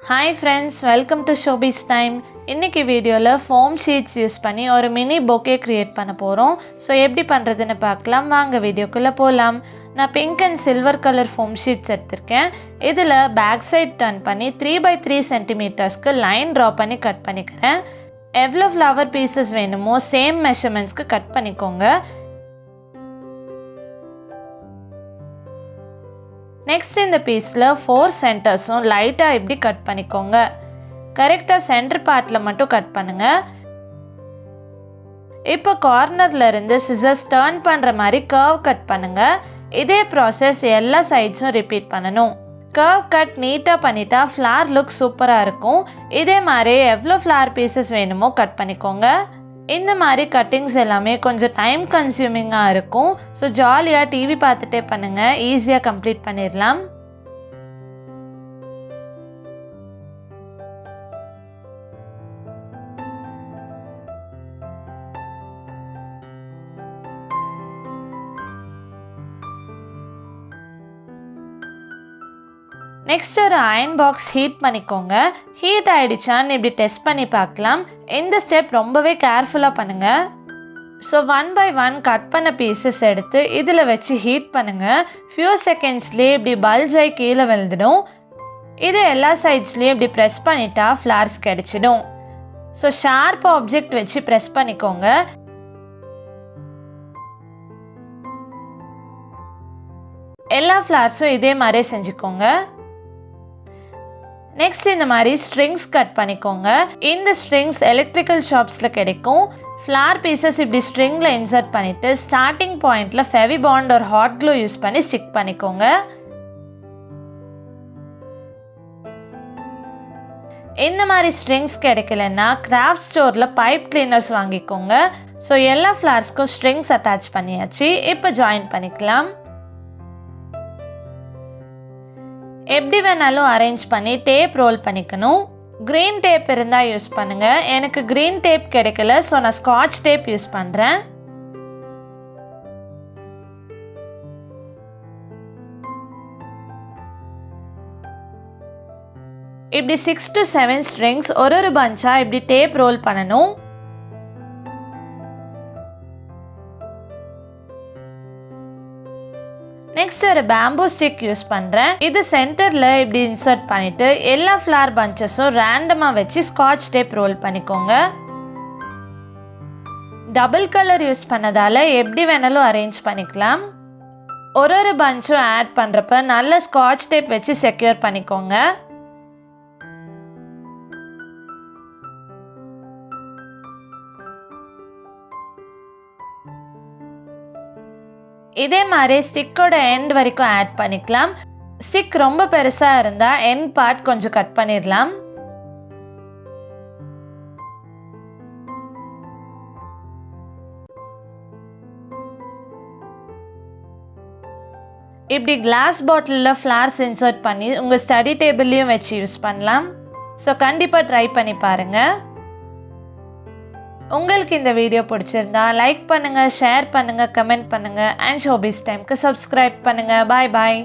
Hi friends, welcome to Showbiz Time. இன்னைக்கு வீடியோல foam sheets use பண்ணி ஒரு mini bouquet create பண்ண போறோம். சோ எப்படி பண்றதுன்னு பார்க்கலாம். வாங்க வீடியோக்குள்ள போலாம். நான் pink and silver color foam sheets எடுத்துர்க்கேன். இதுல back side turn பண்ணி 3x3 cmக்கு line draw பண்ணி கட் பண்ணிக்கிறேன். எவ்வளவு flower pieces வேணுமோ same measurementsக்கு கட் பண்ணிக்கோங்க. Next இந்த பீஸ்ல 4 சென்டர்ஸும் லைட்டா இப்படி கட் பண்ணிக்கோங்க. கரெக்ட்டா சென்டர் பார்ட்ல மட்டும் கட் பண்ணுங்க. இப்போ கார்னர்ல இருந்து சிசர்ஸ் டர்ன் பண்ற மாதிரி கர்வ் கட் பண்ணுங்க. இதே process எல்லா சைட்ஸும் ரிப்பீட் பண்ணனும். கர்வ் கட் நீட்டா பண்ணிட்டா flower லுக் சூப்பரா இருக்கும். இதே மாதிரி எவ்வளவு flower pieces வேணுமோ கட் பண்ணிக்கோங்க. இந்த மாதிரி கட்டிங்ஸ் எல்லாமே கொஞ்சம் டைம் கன்சியூமிங்கா இருக்கும். சோ ஜாலியா டிவி பார்த்துட்டே பண்ணுங்க. ஈஸியா கம்ப்ளீட் பண்ணிரலாம். நெக்ஸ்ட் ஒரு அயர்ன் பாக்ஸ் ஹீட் பண்ணிக்கோங்க. ஹீட் ஆயிடுச்சான்னு இப்படி டெஸ்ட் பண்ணி பார்க்கலாம். இந்த ஸ்டெப் ரொம்பவே கேர்ஃபுல்லா பண்ணுங்க. ஸோ 1 by 1 கட் பண்ண பீசஸ் எடுத்து இதில் வச்சு ஹீட் பண்ணுங்க. ஃபியூ செகண்ட்ஸ்லேயே இப்படி பல்ஜ் ஆகி கீழே விழுந்துடும். இது எல்லா சைட்ஸ்லேயும் இப்படி ப்ரெஸ் பண்ணிட்டா ஃப்ளார்ஸ் கிடைச்சிடும். ஸோ ஷார்ப் ஆப்ஜெக்ட் வச்சு ப்ரெஸ் பண்ணிக்கோங்க. எல்லா ஃப்ளார்ஸும் இதே மாதிரியே செஞ்சுக்கோங்க. நெக்ஸ்ட் இந்த மாதிரி ஸ்ட்ரிங்ஸ் கட் பண்ணிக்கோங்க. இந்த ஸ்ட்ரிங்ஸ் எலக்ட்ரிக்கல் ஷாப்ஸ்ல கிடைக்கும். ஃப்ளார் பீசஸ் இப்படி ஸ்ட்ரிங்ல இன்சர்ட் பண்ணிட்டு ஸ்டார்டிங் பாயிண்ட்ல ஃபெவி பாண்ட் ஒரு ஹாட் க்ளூ யூஸ் பண்ணி ஸ்டிக் பண்ணிக்கோங்க. இந்த மாதிரி ஸ்ட்ரிங்ஸ் கிடைக்கலன்னா கிராஃப்ட் ஸ்டோர்ல பைப் கிளீனர்ஸ் வாங்கிக்கோங்க. ஸோ எல்லா ஃப்ளார்ஸ்க்கும் ஸ்ட்ரிங்ஸ் அட்டாச் பண்ணியாச்சு. இப்போ ஜாயின் பண்ணிக்கலாம். எப்படி வேணாலும் அரேஞ்ச் பண்ணி டேப் ரோல் பண்ணிக்கணும். கிரீன் டேப் இருந்தால் யூஸ் பண்ணுங்க. எனக்கு கிரீன் டேப் கிடைக்கல, ஸோ நான் ஸ்காட்ச் டேப் யூஸ் பண்ணுறேன். இப்படி 6 to 7 ஸ்ட்ரிங்ஸ் ஒரு பஞ்சா இப்படி டேப் ரோல் பண்ணணும். நெக்ஸ்ட் ஒரு பேம்பூ ஸ்டிக் யூஸ் பண்றேன். இது சென்டர்ல இப்படி இன்சர்ட் பண்ணிட்டு எல்லா ஃப்ளார் பஞ்சஸும் ரேண்டமா வச்சு ஸ்காட்ச் டேப் ரோல் பண்ணிக்கோங்க. டபுள் கலர் யூஸ் பண்ணதால எப்படி வேணாலும் அரேஞ்ச் பண்ணிக்கலாம். ஒரு பஞ்சும் ஆட் பண்றப்ப நல்ல ஸ்காட்ச் டேப் வச்சு செக்யூர் பண்ணிக்கோங்க. இதே மாதிரி ஸ்டிக்கோட எண்ட் வரைக்கும் ஆட் பண்ணிக்கலாம். ஸ்டிக் ரொம்ப பெருசா இருந்தா எண்ட் பார்ட் கொஞ்சம் கட் பண்ணிடலாம். இப்படி கிளாஸ் பாட்டில்ல ஃப்ளார்ஸ் இன்சர்ட் பண்ணி உங்க ஸ்டடி டேபிள்லயும் வச்சு யூஸ் பண்ணலாம். ஸோ கண்டிப்பா ட்ரை பண்ணி பாருங்க. உங்களுக்கு இந்த வீடியோ பிடிச்சிருந்தா லைக் பண்ணுங்க, ஷேர் பண்ணுங்க, கமெண்ட் பண்ணுங்க. அண்ட் ஷோபிஸ் டைம்க்கு சப்ஸ்கிரைப் பண்ணுங்க. பாய் பாய்.